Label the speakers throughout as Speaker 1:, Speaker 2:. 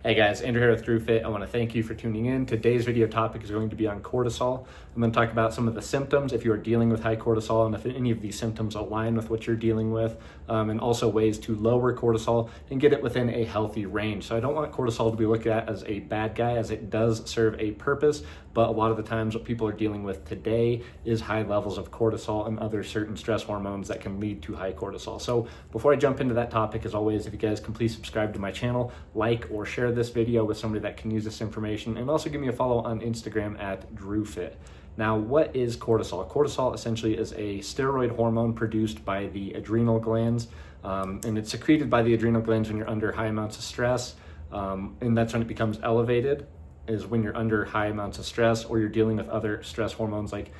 Speaker 1: Hey guys, Andrew here with DrewFit. I want to thank you for tuning in. Today's video topic is going to be on cortisol. I'm going to talk about some of the symptoms if you are dealing with high cortisol and if any of these symptoms align with what you're dealing with, and also ways to lower cortisol and get it within a healthy range. So I don't want cortisol to be looked at as a bad guy, as it does serve a purpose, but a lot of the times what people are dealing with today is high levels of cortisol and other certain stress hormones that can lead to high cortisol. So before I jump into that topic, as always, if you guys can please subscribe to my channel, like or share this video with somebody that can use this information, and also give me a follow on Instagram at DrewFit. Now, what is cortisol? Cortisol essentially is a steroid hormone produced by the adrenal glands, and it's secreted by the adrenal glands when you're under high amounts of stress, and that's when it becomes elevated, is when you're under high amounts of stress or you're dealing with other stress hormones like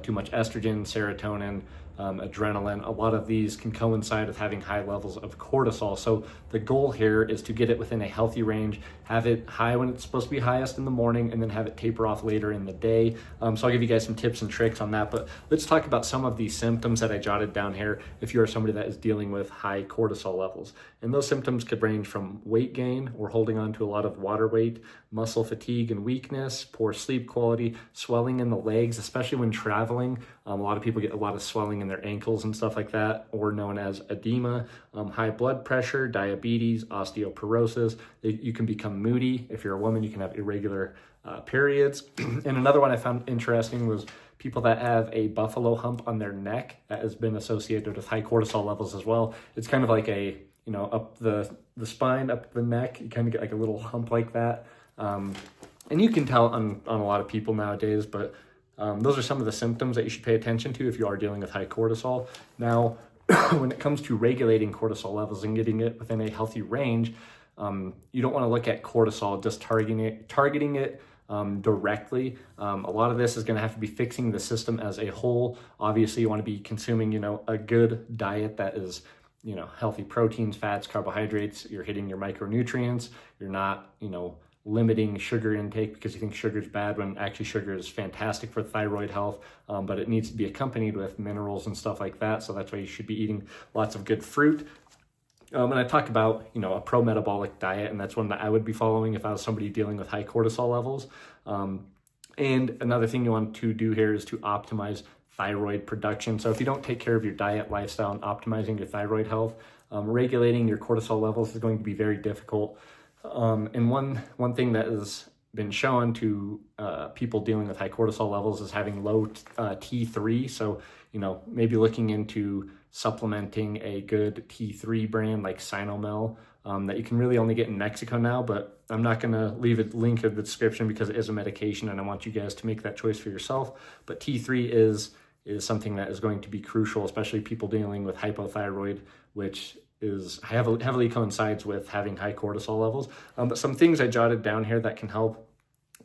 Speaker 1: too much estrogen, serotonin, adrenaline. A lot of these can coincide with having high levels of cortisol. So the goal here is to get it within a healthy range, have it high when it's supposed to be highest in the morning, and then have it taper off later in the day. So I'll give you guys some tips and tricks on that, but let's talk about some of these symptoms that I jotted down here if you are somebody that is dealing with high cortisol levels. And those symptoms could range from weight gain or holding on to a lot of water weight, muscle fatigue and weakness, poor sleep quality, swelling in the legs, especially when traveling. A lot of people get a lot of swelling in their ankles and stuff like that, or known as edema, high blood pressure, diabetes, osteoporosis. You can become moody. If you're a woman, you can have irregular periods. And another one I found interesting was people that have a buffalo hump on their neck. That has been associated with high cortisol levels as well. It's kind of like up the spine, up the neck, you kind of get like a little hump like that. And you can tell on a lot of people nowadays, but those are some of the symptoms that you should pay attention to if you are dealing with high cortisol. Now, when it comes to regulating cortisol levels and getting it within a healthy range, you don't want to look at cortisol just targeting it directly. A lot of this is going to have to be fixing the system as a whole. Obviously, you want to be consuming, a good diet that is, healthy proteins, fats, carbohydrates. You're hitting your micronutrients. You're not, limiting sugar intake because you think sugar is bad when actually sugar is fantastic for thyroid health, but it needs to be accompanied with minerals and stuff like that. So that's why you should be eating lots of good fruit. And I talk about, a pro-metabolic diet, and that's one that I would be following if I was somebody dealing with high cortisol levels. And another thing you want to do here is to optimize thyroid production. So if you don't take care of your diet, lifestyle, and optimizing your thyroid health, regulating your cortisol levels is going to be very difficult. And one thing that has been shown to people dealing with high cortisol levels is having low T3. So, maybe looking into supplementing a good T3 brand like Sinomel that you can really only get in Mexico now, but I'm not going to leave a link in the description because it is a medication and I want you guys to make that choice for yourself. But T3 is something that is going to be crucial, especially people dealing with hypothyroid, which is heavily coincides with having high cortisol levels. But some things I jotted down here that can help,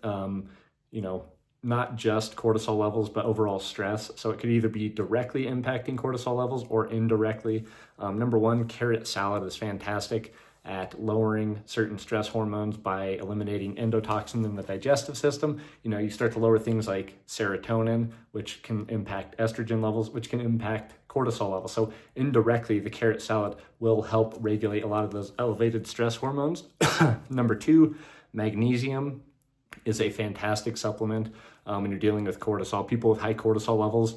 Speaker 1: not just cortisol levels, but overall stress. So it could either be directly impacting cortisol levels or indirectly. Number one, carrot salad is fantastic at lowering certain stress hormones by eliminating endotoxin in the digestive system. You start to lower things like serotonin, which can impact estrogen levels, which can impact cortisol levels. So indirectly, the carrot salad will help regulate a lot of those elevated stress hormones. Number two, magnesium is a fantastic supplement when you're dealing with cortisol. People with high cortisol levels,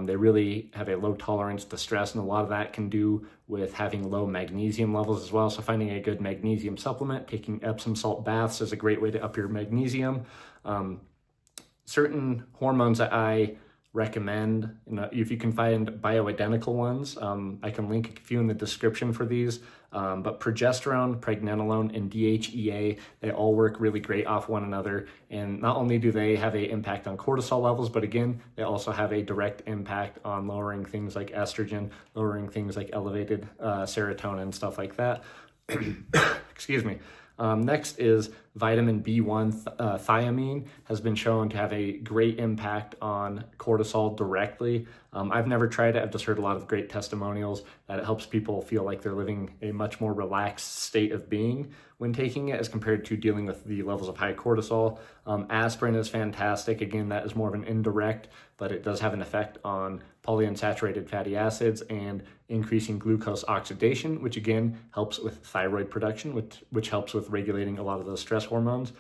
Speaker 1: they really have a low tolerance to stress, and a lot of that can do with having low magnesium levels as well. So finding a good magnesium supplement, taking Epsom salt baths is a great way to up your magnesium. Certain hormones that I recommend, if you can find bioidentical ones, I can link a few in the description for these, but progesterone, pregnenolone, and DHEA, they all work really great off one another, and not only do they have an impact on cortisol levels, but again, they also have a direct impact on lowering things like estrogen, lowering things like elevated serotonin, stuff like that. Excuse me. Next is vitamin B1 thiamine has been shown to have a great impact on cortisol directly. I've never tried it. I've just heard a lot of great testimonials that it helps people feel like they're living a much more relaxed state of being when taking it as compared to dealing with the levels of high cortisol. Aspirin is fantastic. Again, that is more of an indirect, but it does have an effect on polyunsaturated fatty acids and increasing glucose oxidation, which again helps with thyroid production, which helps with regulating a lot of those stress hormones.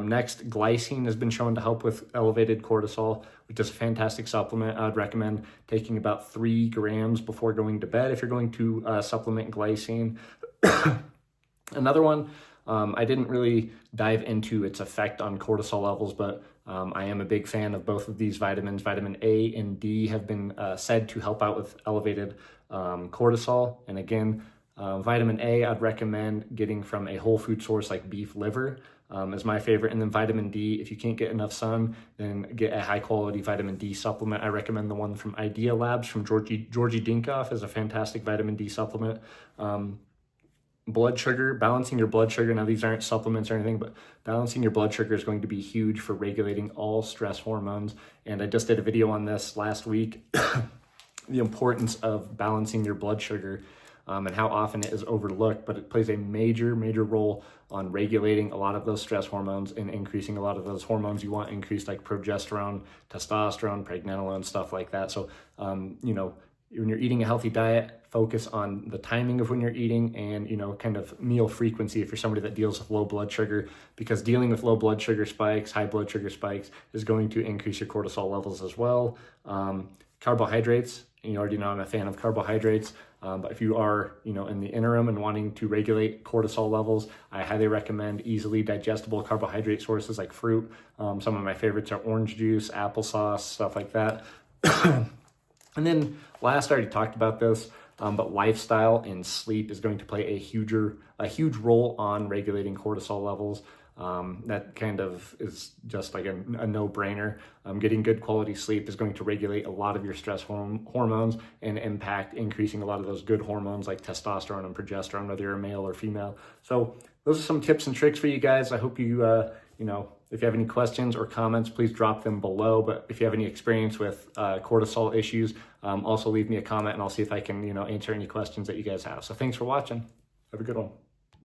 Speaker 1: Next, glycine has been shown to help with elevated cortisol, which is a fantastic supplement. I would recommend taking about 3 grams before going to bed if you're going to supplement glycine. Another one, I didn't really dive into its effect on cortisol levels, but I am a big fan of both of these vitamins. Vitamin A and D have been said to help out with elevated cortisol. And again, vitamin A, I'd recommend getting from a whole food source like beef liver is my favorite. And then vitamin D, if you can't get enough sun, then get a high quality vitamin D supplement. I recommend the one from Idea Labs from Georgie Dinkoff is a fantastic vitamin D supplement. Blood sugar, balancing your blood sugar. Now, these aren't supplements or anything, but balancing your blood sugar is going to be huge for regulating all stress hormones. And I just did a video on this last week, the importance of balancing your blood sugar and how often it is overlooked, but it plays a major role on regulating a lot of those stress hormones and increasing a lot of those hormones you want increased, like progesterone, testosterone, pregnenolone, stuff like that. So, when you're eating a healthy diet, focus on the timing of when you're eating and, kind of meal frequency if you're somebody that deals with low blood sugar, because dealing with low blood sugar spikes, high blood sugar spikes is going to increase your cortisol levels as well. Carbohydrates, you already know I'm a fan of carbohydrates, but if you are, in the interim and wanting to regulate cortisol levels, I highly recommend easily digestible carbohydrate sources like fruit. Some of my favorites are orange juice, applesauce, stuff like that. And then last, I already talked about this, but lifestyle and sleep is going to play a huge role on regulating cortisol levels. That kind of is just like a no-brainer. Getting good quality sleep is going to regulate a lot of your stress hormones and impact increasing a lot of those good hormones like testosterone and progesterone, whether you're a male or female. So those are some tips and tricks for you guys. I hope you, if you have any questions or comments, please drop them below. But if you have any experience with cortisol issues, also leave me a comment and I'll see if I can, answer any questions that you guys have. So thanks for watching. Have a good one.